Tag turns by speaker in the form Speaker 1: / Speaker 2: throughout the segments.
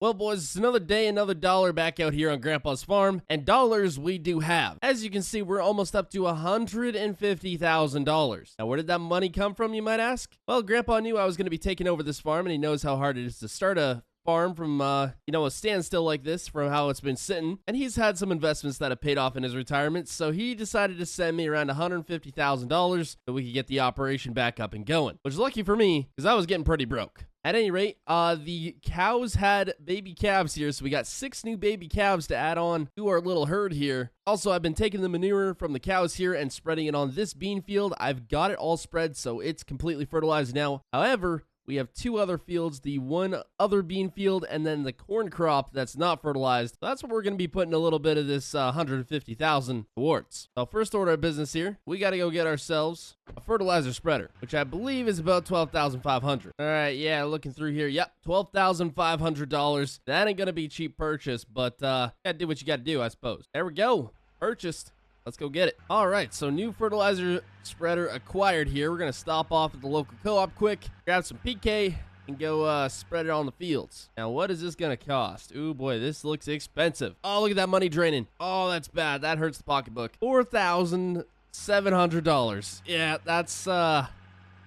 Speaker 1: Well, boys, it's another day, another dollar back out here on Grandpa's farm, and dollars we do have. As you can see, we're almost up to $150,000. Now, where did that money come from, you might ask? Well, Grandpa knew I was going to be taking over this farm, and he knows how hard it is to start a farm from, a standstill like this, from how it's been sitting. And he's had some investments that have paid off in his retirement, so he decided to send me around $150,000 so we could get the operation back up and going. Which is lucky for me, because I was getting pretty broke. At any rate, the cows had baby calves here, so we got 6 new baby calves to add on to our little herd here. Also, I've been taking the manure from the cows here and spreading it on this bean field. I've got it all spread, so it's completely fertilized now. However, we have 2 other fields, the one other bean field and then the corn crop that's not fertilized. So that's what we're going to be putting a little bit of this 150,000 towards. So first order of business here, we got to go get ourselves a fertilizer spreader, which I believe is about $12,500. All right, yeah, looking through here. Yep, $12,500. That ain't going to be a cheap purchase, but gotta do what you got to do, I suppose. There we go. Purchased. Let's go get it. All right, so new fertilizer spreader acquired here. We're going to stop off at the local co-op quick, grab some PK, and go spread it on the fields. Now, what is this going to cost? Ooh, boy, this looks expensive. Oh, look at that money draining. Oh, that's bad. That hurts the pocketbook. $4,700. Yeah, that's a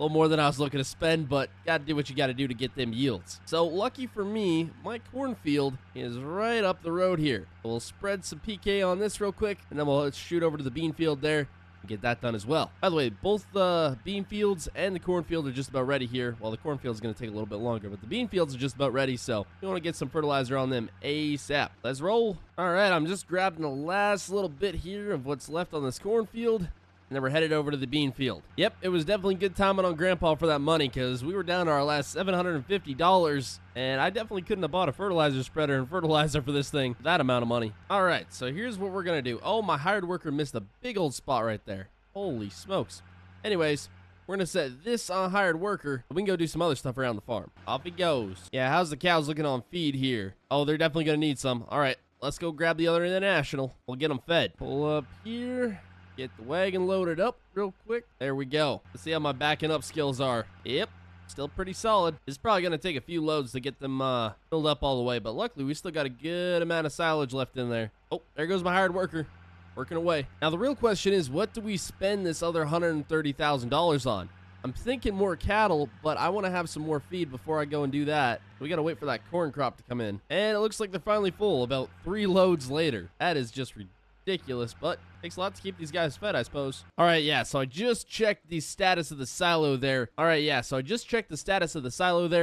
Speaker 1: little more than I was looking to spend, but gotta do what you gotta do to get them yields. So lucky for me, my cornfield is right up the road here. We'll spread some PK on this real quick, and then we'll shoot over to the bean field there and get that done as well. By the way, both the bean fields and the cornfield are just about ready here. Well, the cornfield is gonna take a little bit longer, but the bean fields are just about ready, so you wanna get some fertilizer on them ASAP. Let's roll. All right, I'm just grabbing the last little bit here of what's left on this cornfield. And then we're headed over to the bean field. Yep, it was definitely good timing on Grandpa for that money, because we were down to our last $750, and I definitely couldn't have bought a fertilizer spreader and fertilizer for this thing for that amount of money. All right, so here's what we're going to do. Oh, my hired worker missed a big old spot right there. Holy smokes. Anyways, we're going to set this on hired worker, and we can go do some other stuff around the farm. Off he goes. Yeah, how's the cows looking on feed here? Oh, they're definitely going to need some. All right, let's go grab the other international. We'll get them fed. Pull up here. Get the wagon loaded up real quick. There we go. Let's see how my backing up skills are. Yep, still pretty solid. It's probably going to take a few loads to get them filled up all the way, but luckily we still got a good amount of silage left in there. Oh, there goes my hired worker. Working away. Now the real question is, what do we spend this other $130,000 on? I'm thinking more cattle, but I want to have some more feed before I go and do that. We got to wait for that corn crop to come in. And it looks like they're finally full about 3 loads later. That is just ridiculous, but takes a lot to keep these guys fed, I suppose. All right, yeah, so I just checked the status of the silo there.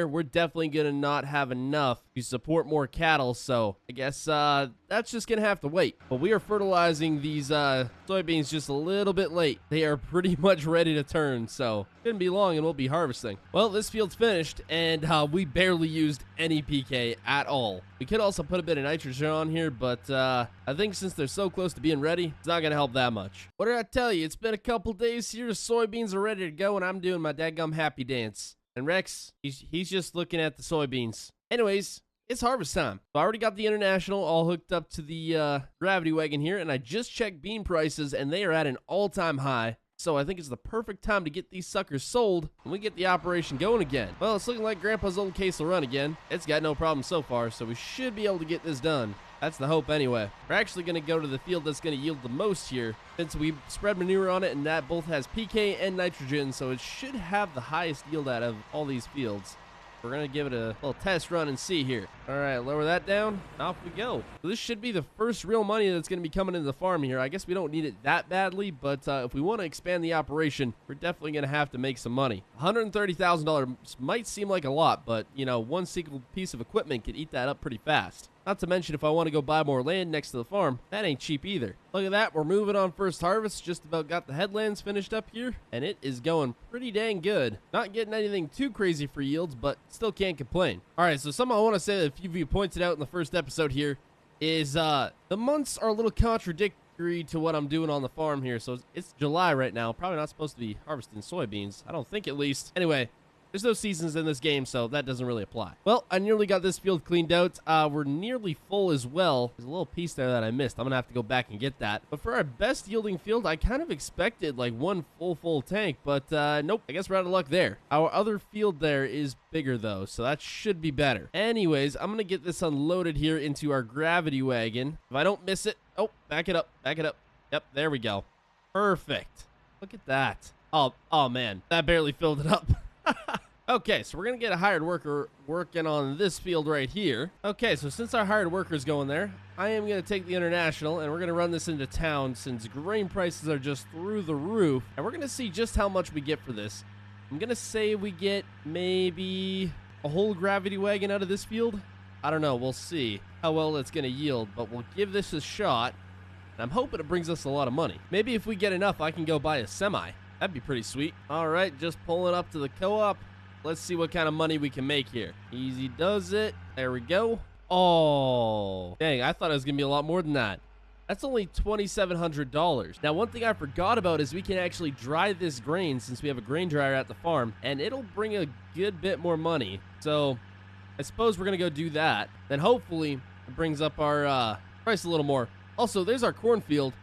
Speaker 1: We're definitely gonna not have enough to support more cattle, so I guess that's just gonna have to wait. But we are fertilizing these soybeans just a little bit late. They are pretty much ready to turn, so shouldn't be long and we'll be harvesting. Well, this field's finished, and we barely used any PK at all. We could also put a bit of nitrogen on here, but I think since they're so close to being ready, it's not gonna help that much. What did I tell you? It's been a couple days here. Soybeans are ready to go, and I'm doing my dadgum happy dance. And Rex, he's just looking at the soybeans. Anyways, it's harvest time. So I already got the international all hooked up to the gravity wagon here, and I just checked bean prices, and they are at an all-time high. So I think it's the perfect time to get these suckers sold and we get the operation going again. Well, it's looking like Grandpa's old case will run again. It's got no problem so far, so we should be able to get this done. That's the hope anyway. We're actually going to go to the field that's going to yield the most here, since we spread manure on it, and that both has PK and nitrogen, so it should have the highest yield out of all these fields. We're going to give it a little test run and see here. All right, lower that down. Off we go. So this should be the first real money that's going to be coming into the farm here. I guess we don't need it that badly, but if we want to expand the operation, we're definitely going to have to make some money. $130,000 might seem like a lot, but, you know, one single piece of equipment could eat that up pretty fast. Not to mention, if I want to go buy more land next to the farm, that ain't cheap either. Look at that, we're moving on first harvest. Just about got the headlands finished up here, and it is going pretty dang good. Not getting anything too crazy for yields, but still can't complain. All right, so something I want to say that a few of you pointed out in the first episode here is the months are a little contradictory to what I'm doing on the farm here. So it's July right now. Probably not supposed to be harvesting soybeans. I don't think, at least. Anyway, there's no seasons in this game, so that doesn't really apply. Well, I nearly got this field cleaned out. We're nearly full as well. There's a little piece there that I missed. I'm gonna have to go back and get that. But for our best yielding field, I kind of expected like one full tank, but nope, I guess we're out of luck there. Our other field there is bigger though, so that should be better. Anyways, I'm gonna get this unloaded here into our gravity wagon. If I don't miss it, oh, back it up. Yep, there we go. Perfect. Look at that. Oh man, that barely filled it up. Okay, so we're gonna get a hired worker working on this field right here. Okay, so since our hired worker's going there, I am gonna take the International and we're gonna run this into town since grain prices are just through the roof. And we're gonna see just how much we get for this. I'm gonna say we get maybe a whole gravity wagon out of this field. I don't know, we'll see how well it's gonna yield, but we'll give this a shot. And I'm hoping it brings us a lot of money. Maybe if we get enough, I can go buy a semi. That'd be pretty sweet. All right, just pulling up to the co-op. Let's see what kind of money we can make here. Easy does it. There we go. Oh, dang, I thought it was gonna be a lot more than that. That's only $2,700. Now, one thing I forgot about is we can actually dry this grain since we have a grain dryer at the farm, and it'll bring a good bit more money. So I suppose we're gonna go do that. Then hopefully it brings up our price a little more. Also, there's our cornfield.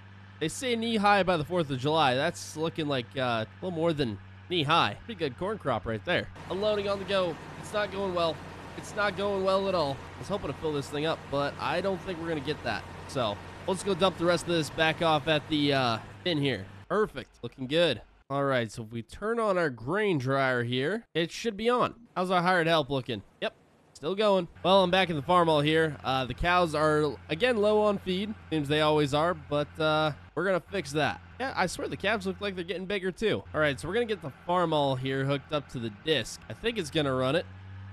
Speaker 1: They say knee-high by the 4th of July. That's looking like a little more than knee-high. Pretty good corn crop right there. Unloading on the go. It's not going well. It's not going well at all. I was hoping to fill this thing up, but I don't think we're going to get that. So let's go dump the rest of this back off at the bin here. Perfect. Looking good. All right, so if we turn on our grain dryer here, it should be on. How's our hired help looking? Yep. Still going. Well, I'm back in the farm all here. The cows are, again, low on feed. Seems they always are, but we're going to fix that. Yeah, I swear the calves look like they're getting bigger too. All right, so we're going to get the farm all here hooked up to the disc. I think it's going to run it.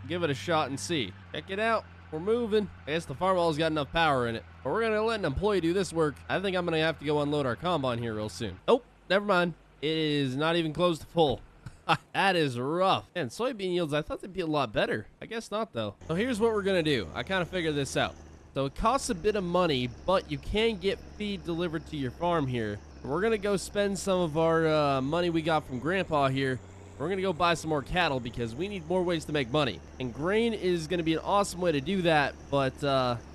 Speaker 1: Give it a shot and see. Check it out. We're moving. I guess the farm all's got enough power in it. But we're going to let an employee do this work. I think I'm going to have to go unload our combine here real soon. Oh, never mind. It is not even close to full. That is rough. And soybean yields, I thought they'd be a lot better. I guess not, though. So here's what we're going to do. I kind of figured this out. So it costs a bit of money, but you can get feed delivered to your farm here. We're going to go spend some of our money we got from Grandpa here. We're going to go buy some more cattle because we need more ways to make money. And grain is going to be an awesome way to do that. But,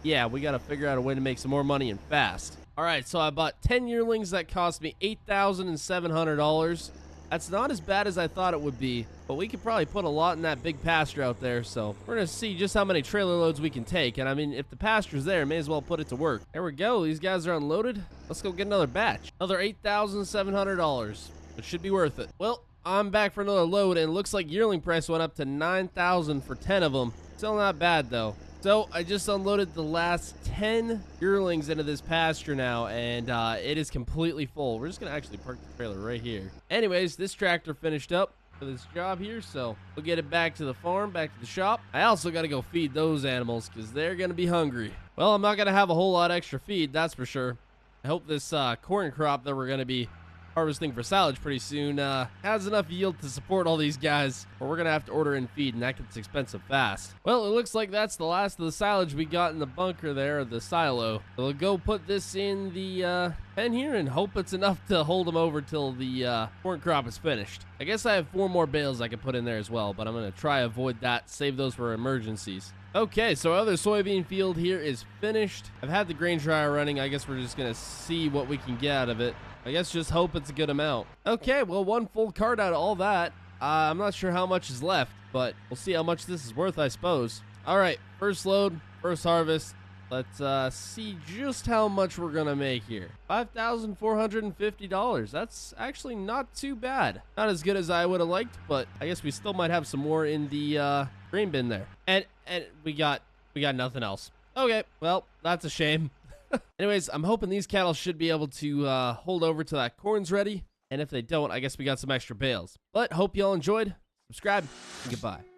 Speaker 1: yeah, we got to figure out a way to make some more money and fast. All right, so I bought 10 yearlings that cost me $8,700. That's not as bad as I thought it would be, but we could probably put a lot in that big pasture out there, so we're going to see just how many trailer loads we can take. And I mean, if the pasture's there, may as well put it to work. There we go. These guys are unloaded. Let's go get another batch. Another $8,700. It should be worth it. Well, I'm back for another load, and it looks like yearling price went up to $9,000 for 10 of them. Still not bad, though. So I just unloaded the last 10 yearlings into this pasture now, and it is completely full. We're just going to actually park the trailer right here. Anyways, this tractor finished up for this job here, so we'll get it back to the farm, back to the shop. I also got to go feed those animals because they're going to be hungry. Well, I'm not going to have a whole lot extra feed, that's for sure. I hope this corn crop that we're going to be harvesting for silage pretty soon has enough yield to support all these guys, or we're gonna have to order in feed, and that gets expensive fast. Well, it looks like that's the last of the silage we got in the bunker there, or the silo. So we'll go put this in the pen here and hope it's enough to hold them over till the corn crop is finished. I guess I have 4 more bales I can put in there as well, but I'm gonna try avoid that, save those for emergencies. Okay, so our other soybean field here is finished. I've had the grain dryer running. I guess we're just gonna see what we can get out of it. I guess just hope it's a good amount. Okay, well, 1 full cart out of all that. I'm not sure how much is left, but we'll see how much this is worth, I suppose. All right, first load, first harvest. Let's see just how much we're gonna make here. $5,450. That's actually not too bad. Not as good as I would have liked, but I guess we still might have some more in the grain bin there. And we got nothing else. Okay, well, that's a shame. Anyways, I'm hoping these cattle should be able to hold over till that corn's ready. And if they don't, I guess we got some extra bales. But hope y'all enjoyed. Subscribe, and goodbye.